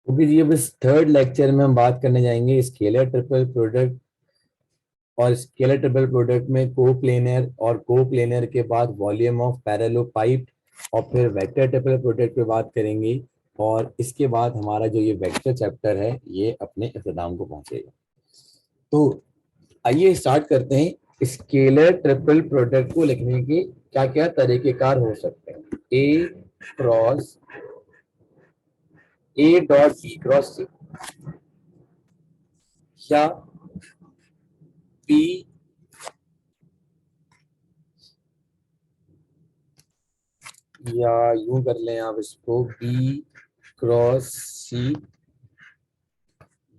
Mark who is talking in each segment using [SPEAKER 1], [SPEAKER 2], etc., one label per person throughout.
[SPEAKER 1] Okay जी, अब इस third lecture में हम बात करने जाएंगे स्केलर ट्रिपल प्रोडक्ट। और स्केलर ट्रिपल प्रोडक्ट में कोप्लेनर और कोप्लेनर के बाद वॉल्यूम ऑफ पैरेललोपाइप और फिर वेक्टर ट्रिपल प्रोडक्ट पे बात करेंगे। और इसके बाद हमारा जो ये वेक्टर चैप्टर है ये अपने इख्तिताम को पहुंचेगा। तो आइए स्टार्ट करते हैं। स्केलर ट्रिपल प्रोडक्ट को लिखने के क्या क्या तरीकेकार हो सकते हैं। Cross A dot B cross C, या बी या यूं कर लें आप इसको, बी क्रॉस सी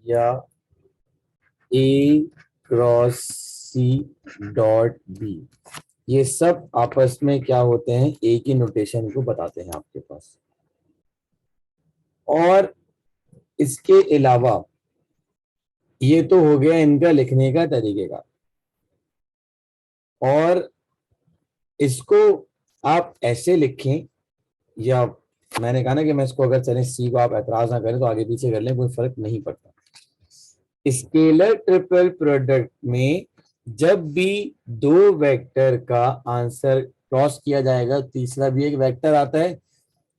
[SPEAKER 1] या ए क्रॉस सी डॉट बी। ये सब आपस में क्या होते हैं, एक ही नोटेशन को बताते हैं आपके पास। और इसके अलावा ये तो हो गया इनका लिखने का तरीके का। और इसको आप ऐसे लिखें, या मैंने कहा ना कि मैं इसको अगर चलें सी को आप एतराज ना करें तो आगे पीछे कर लें, कोई फर्क नहीं पड़ता। स्केलर ट्रिपल प्रोडक्ट में जब भी दो वेक्टर का आंसर क्रॉस किया जाएगा, तीसरा भी एक वेक्टर आता है,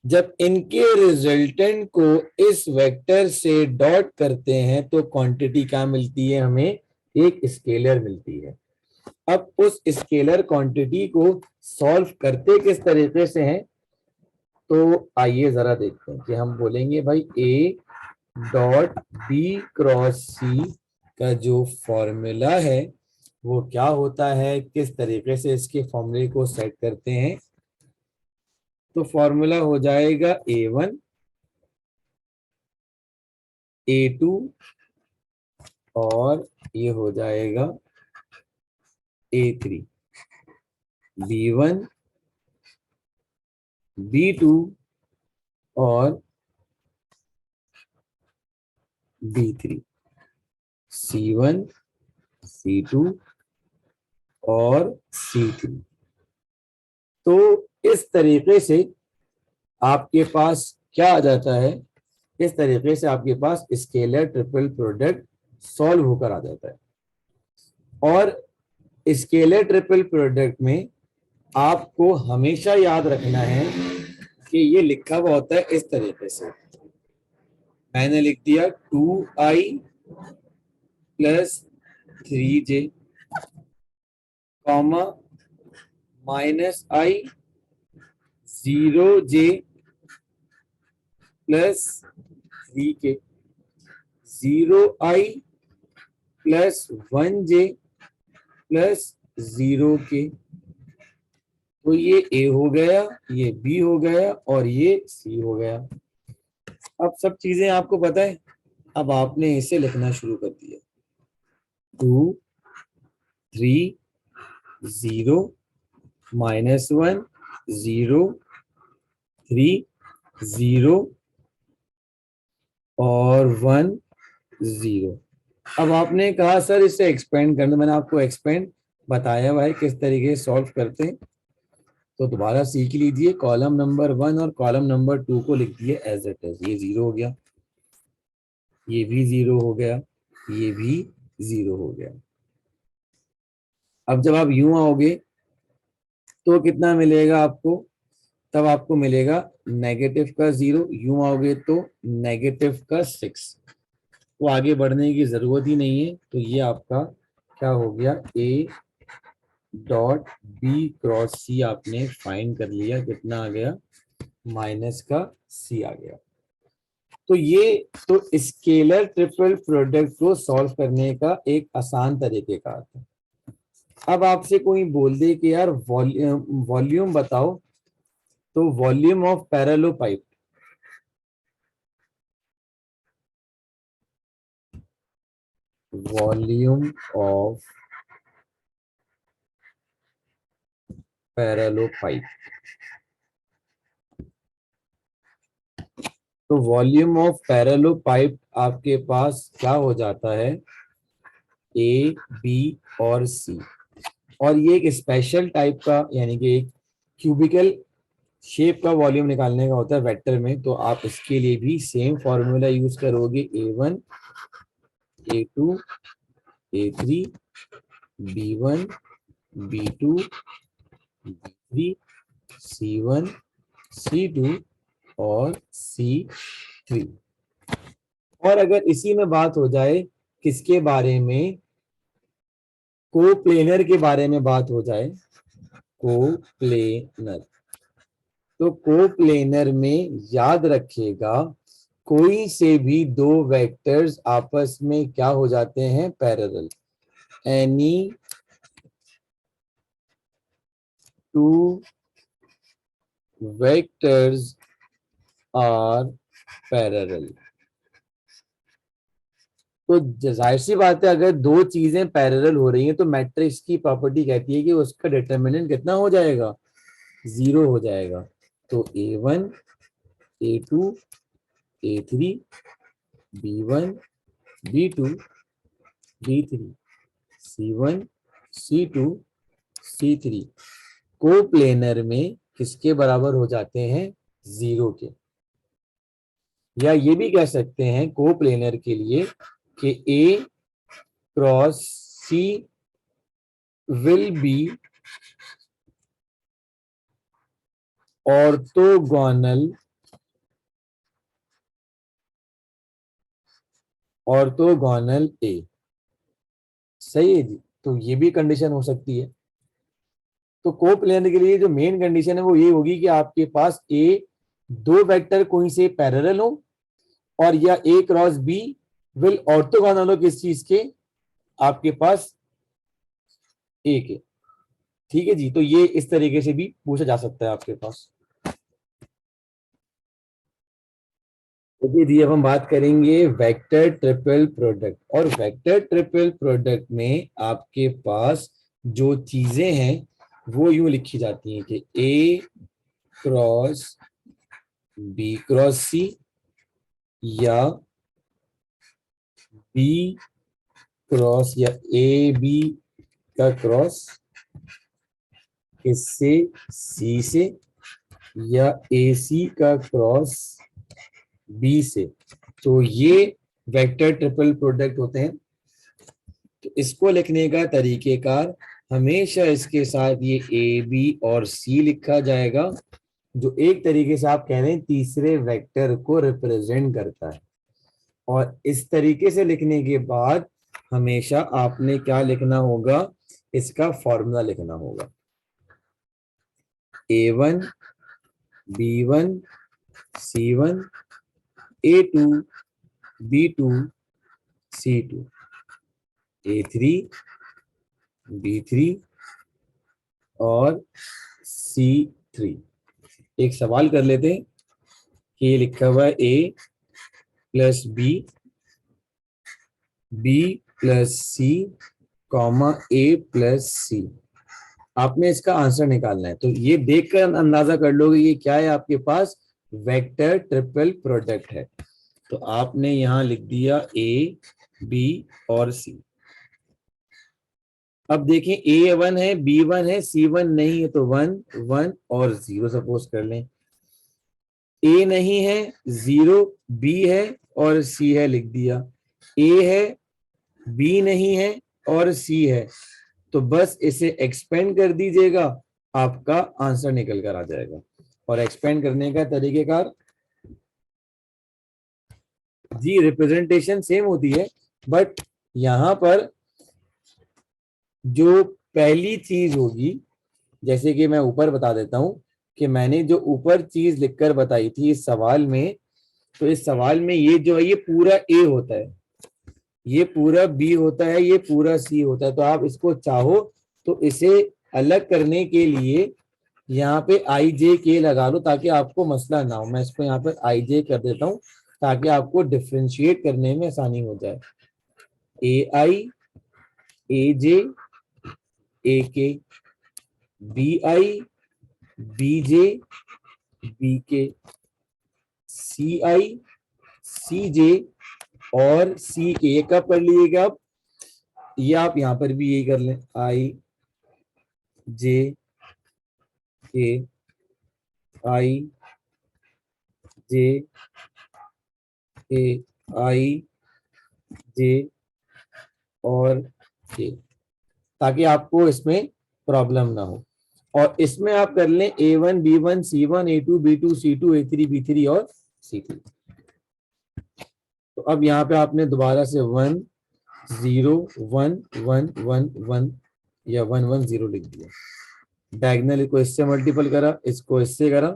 [SPEAKER 1] जब इनके रिजल्टेंट को इस वेक्टर से डॉट करते हैं तो क्वांटिटी क्या मिलती है हमें, एक स्केलर मिलती है। अब उस स्केलर क्वांटिटी को सॉल्व करते किस तरीके से हैं, तो आइए जरा देखते हैं कि हम बोलेंगे भाई ए डॉट बी क्रॉस सी का जो फॉर्मूला है वो क्या होता है, किस तरीके से इसके फॉर्मूले को सेट करते हैं। तो फॉर्मूला हो जाएगा A1 A2 और ये हो जाएगा A3, B1 B2 और B3, C1 C2 और C3। तो इस तरीके से आपके पास क्या आ जाता है, इस तरीके से आपके पास स्केलर ट्रिपल प्रोडक्ट सॉल्व होकर आ जाता है। और स्केलर ट्रिपल प्रोडक्ट में आपको हमेशा याद रखना है कि ये लिखा हुआ होता है इस तरीके से। मैंने लिख दिया 2i plus 3j comma minus i 0j plus 3k, 0i plus 1j plus 0k। तो ये A हो गया, ये B हो गया और ये C हो गया। अब सब चीजें आपको पता है, अब आपने इसे लिखना शुरू कर दिया। 2 3 0 -1 0 3 0 और 1 0। अब आपने कहा सर इसे एक्सपेंड करना, मैंने आपको एक्सपेंड बताया हुआ है किस तरीके से सॉल्व करते हैं। तो दोबारा सीख लीजिए, कॉलम नंबर 1 और कॉलम नंबर 2 को लिख दिए एज इट इज। ये 0 हो गया, ये भी 0 हो गया, ये भी 0 हो गया। अब जब आप यूं आओगे तो कितना मिलेगा आपको, तब आपको मिलेगा नेगेटिव का 0। यूं आओगे तो नेगेटिव का 6। तो आगे बढ़ने की जरूरत ही नहीं है। तो ये आपका क्या हो गया, ए डॉट बी क्रॉस सी आपने फाइंड कर लिया। कितना आ गया, माइनस का सी आ गया। तो ये तो स्केलर ट्रिपल प्रोडक्ट को सॉल्व करने का एक आसान तरीके का था। अब आपसे कोई बोल दे कि यार वॉल्यूम बताओ, तो volume of parallel pipe, volume of parallel pipe, तो वॉल्यूम ऑफ पैरेलल पाइप आपके पास क्या हो जाता है, ए बी और सी। और ये एक स्पेशल टाइप का, यानी कि एक क्यूबिकल शेप का वॉल्यूम निकालने का होता है वेक्टर में, तो आप इसके लिए भी सेम फॉर्मूला यूज करोगे, A1 A2 A3 B1 B2 B3 C1 C2 और C3। और अगर इसी में बात हो जाए किसके बारे में, कोप्लेनर के बारे में बात हो जाए, कोप्लेनर, तो कोप्लेनर में याद रखिएगा कोई से भी दो वेक्टर्स आपस में क्या हो जाते हैं, parallel. Any two vectors are parallel. तो जाहिर सी बात है, अगर दो चीजें पैरेलल हो रही हैं तो मैट्रिक्स की प्रॉपर्टी कहती है कि उसका डिटरमिनेंट कितना हो जाएगा, 0 हो जाएगा। तो A1 A2 A3 B1 B2 B3 C1 C2 C3 coplanar में किसके बराबर हो जाते हैं, 0 के। या ये भी कह सकते हैं कोप्लेनर के लिए कि A cross C will be orthogonal A। सही है जी, तो ये भी कंडीशन हो सकती है। तो कोप्लेनर के लिए जो मेन कंडीशन है वो ये होगी कि आपके पास ए दो वेक्टर कोई से पैरेलल हो, और या ए क्रॉस बी विल ऑर्थोगोनल हो किस चीज के, आपके पास ए के। ठीक है जी, तो ये इस तरीके से भी पूछा जा सकता है आपके पास। ओके जी, अब हम बात करेंगे वेक्टर ट्रिपल प्रोडक्ट। और वेक्टर ट्रिपल प्रोडक्ट में आपके पास जो चीजें हैं वो यूं लिखी जाती हैं कि ए क्रॉस बी क्रॉस सी, या बी क्रॉस या ए बी का क्रॉस इससे सी से, या ए सी का क्रॉस बी से। तो ये वेक्टर ट्रिपल प्रोडक्ट होते हैं। तो इसको लिखने का तरीकेकार हमेशा इसके साथ ये ए बी और सी लिखा जाएगा, जो एक तरीके से आप कह रहे हैं तीसरे वेक्टर को रिप्रेजेंट करता है। और इस तरीके से लिखने के बाद हमेशा आपने क्या लिखना होगा, इसका फॉर्मूला लिखना होगा। A1 B1 C1 A2 B2 C2 A3 B3 और C3। एक सवाल कर लेते हैं कि ये लिखा हुआ है A plus B plus C comma A plus C। आपने इसका आंसर निकालना है, तो ये देखकर अंदाजा कर लोगे ये क्या है, आपके पास वेक्टर ट्रिपल प्रोडक्ट है। तो आपने यहां लिख दिया A B और C। अब देखें A1 है B1 है C1 नहीं है, तो 1 1 और 0 सपोज कर लें। A नहीं है 0, B है और C है, लिख दिया। A है B नहीं है और C है, तो बस इसे एक्सपेंड कर दीजिएगा, आपका आंसर निकल कर आ जाएगा। और एक्सपेंड करने का तरीकेकार जी रिप्रेजेंटेशन सेम होती है, बट यहां पर जो पहली चीज होगी, जैसे कि मैं ऊपर बता देता हूं कि मैंने जो ऊपर चीज लिखकर बताई थी इस सवाल में, तो इस सवाल में ये जो है ये पूरा ए होता है, ये पूरा बी होता है, ये पूरा सी होता है। तो आप इसको चाहो तो इसे अलग करने के लिए यहाँ पे आई जे के लगा लो ताकि आपको मसला ना हो। मैं इसको यहाँ पर आई जे कर देता हूँ ताकि आपको डिफ्रेंशिएट करने में आसानी हो जाए। ए आई ए J A K, B I B J B K, C आई सी जे और सी के। ये कब कर लीजिएगा आप, ये आप यहां पर भी यही कर लें, आई जे के आई जे के, आई जे और के, ताकि आपको इसमें प्रॉब्लम ना हो। और इसमें आप कर लें A1 B1 C1 A2 B2 C2 A3 B3 और C3। तो अब यहाँ पे आपने दोबारा से 1 0 1 1 1 1 या 1 1 0 लिख दिया। डायगनल को इससे मल्टीपल करा, इसको इससे करा,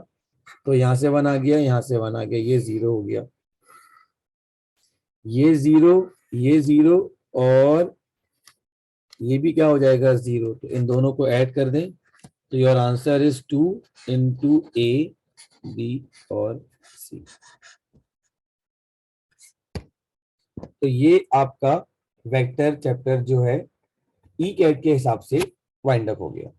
[SPEAKER 1] तो यहाँ से 1 आ गया, यहाँ से 1 आ गया, ये 0 हो गया, ये 0, ये 0 और ये भी क्या हो जाएगा 0। तो इन दोनों को ऐड कर दें तो your answer is 2 into A B और C। तो ये आपका वेक्टर चैप्टर जो है ई कैट के हिसाब से वाइंड अप हो गया।